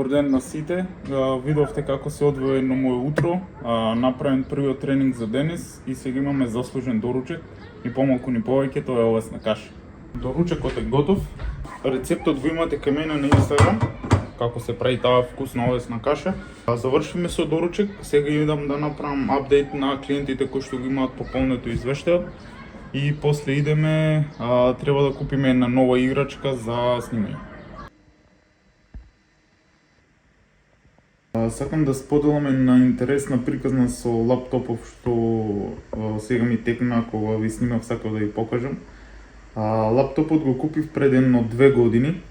Добар ден на сите. Видовте како се одвива едно мое утро, направен првиот тренинг за денес и сега имаме заслужен доручек и помалку ни повеќе, тоа е овесна каша. Доручекот е готов. Рецептот го имате кај мене на Инстаграм, како се прави таа вкусна овесна каша. Завршиме со доручек, сега идам да направам апдейт на клиентите кои што го имаат пополнето извештајот и после идеме, треба да купиме една нова играчка за снимање. Сакам да споделам една интересна приказна со лаптопов што сега ми текна кога ви снимав, сакав да ви покажам. Лаптопот го купив пред едно 2 години,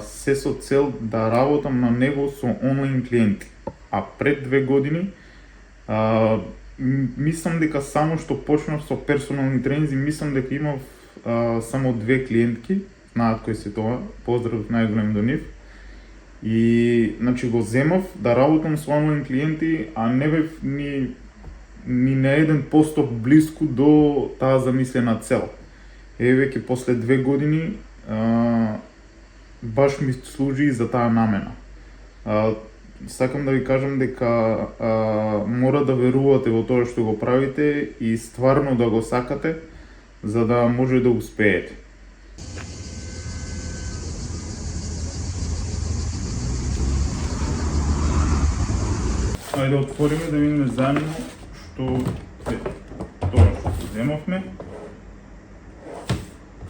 се со цел да работам на него со онлайн клиенти. А пред 2 години мислам дека само што почнав со персонални тренинзи, мислам дека имав само 2 клиентки, знаат кои се тоа, поздрав најголем до нив. И значи го земав да работам со онлайн клиенти, а не бев ни на 1% близко до таа замислена цел. Веќе после 2 години баш ми служи за таа намена. Сакам да ви кажам дека мора да верувате во тоа што го правите и стварно да го сакате за да може да успеете. Ајде да отвориме да видиме заедно што е тоа што земавме.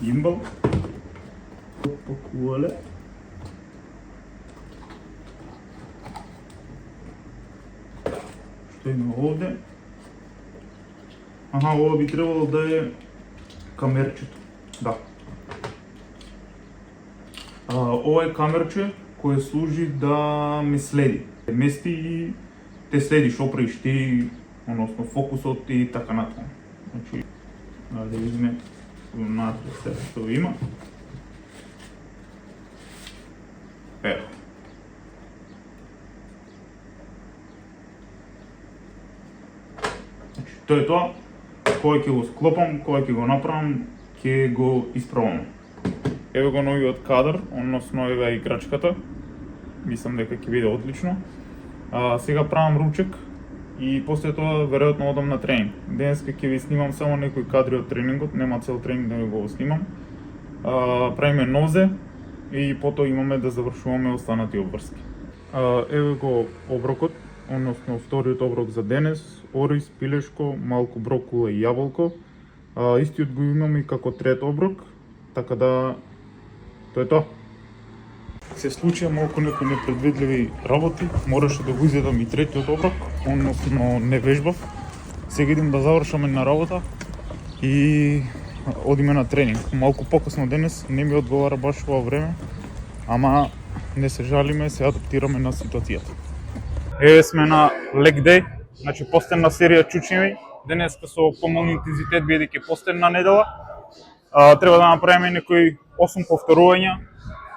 Гимбал. Опакувале. Што има овде? Ова би требало да е камерчето. Да. Ова е камерче кое служи да ме следи. Мести и те следи што правиш ти, односно фокусот и така натаму. Значи, да видиме внатре се што има. Ево. Значи, тоа е тоа. Кога ќе го склопам, кога ќе го направам, ќе го исправам. Ево го новиот кадар, односно ева е играчката. Мислам дека ќе биде одлично. Сега правам ручек и после тоа веројатно одам на тренинг. Денеска ќе ви снимам само некои кадри од тренингот, нема цел тренинг да ви го снимам. Правиме нозе и потоа имаме да завршуваме останати обврски. Еве го оброкот, односно вториот оброк за денес, ориз, пилешко, малку брокула и јаболко. Истиот го имам и како трет оброк, така да тоа е тоа. Се случија малку некои непредвидливи работи, мораше да го изедам и третиот оброк, односно не вежбав. Сега идем да завршаме на работа и одиме на тренинг. Малку покасно денес, не ми одговара баш ова време, ама не се жалиме, се адаптираме на ситуацијата. Еве сме на leg day, значи постенна серија чучневи. Денеска со помал интензитет бидејќи постенна недела. Треба да направиме некои 8 повторувања,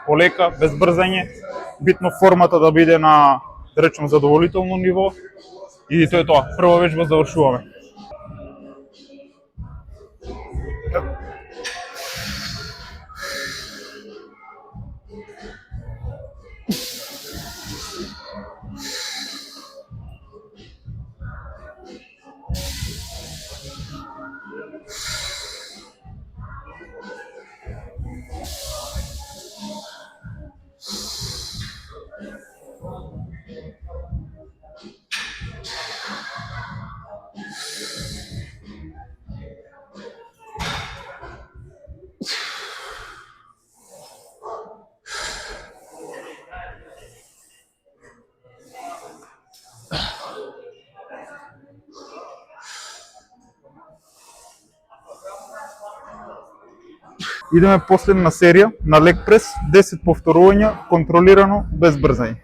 полека, без брзање, битно формата да биде на, да речем, задоволително ниво и тоа е тоа. Прва вежба завршуваме. Идеме последна серија на лег прес, 10 повторувања, контролирано, без брзање.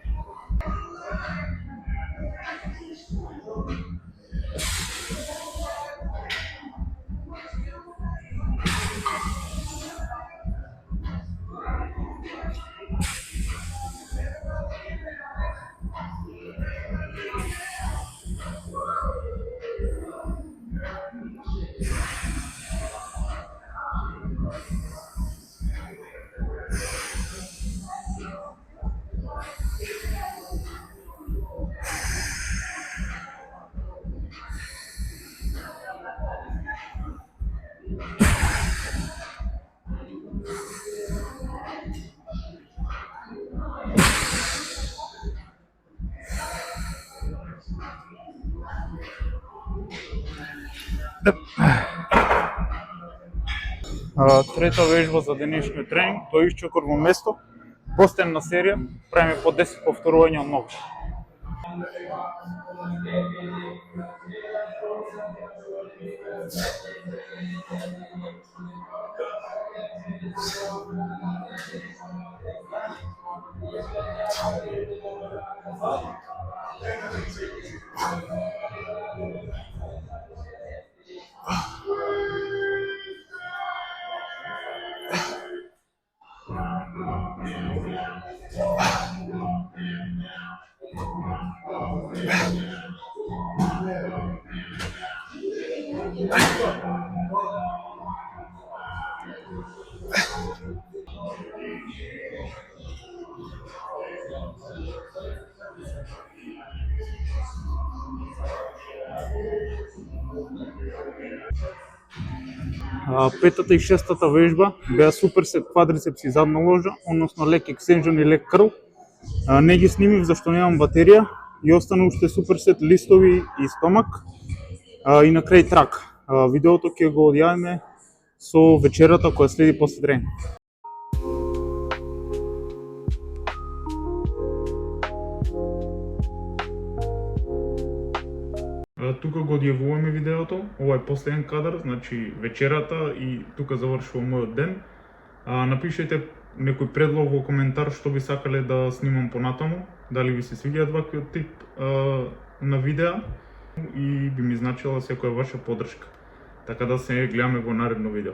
Трета вежба за денешниот тренинг, тој изчекорно место, постенна серија, правиме по 10 повторувања од ног. Петата и шестата вежба беа суперсет квадрицепс и задна ложа, односно лек екстенжен и лек крл. Не ги снимив зашто немам батерија и остану уште суперсет листови и стомак и на крај трак. Видеото ќе го одјавиме со вечерата која следи после тренинг. Тука го одјавуваме видеото, ова е последен кадар, значи вечерата и тука завршува мојот ден. Напишете некој предлог во коментар што би сакале да снимам понатаму, дали ви се свиѓаат ваквиот тип на видеа и би ми значила секоја ваша поддршка. Така да се гледаме во наредно видео.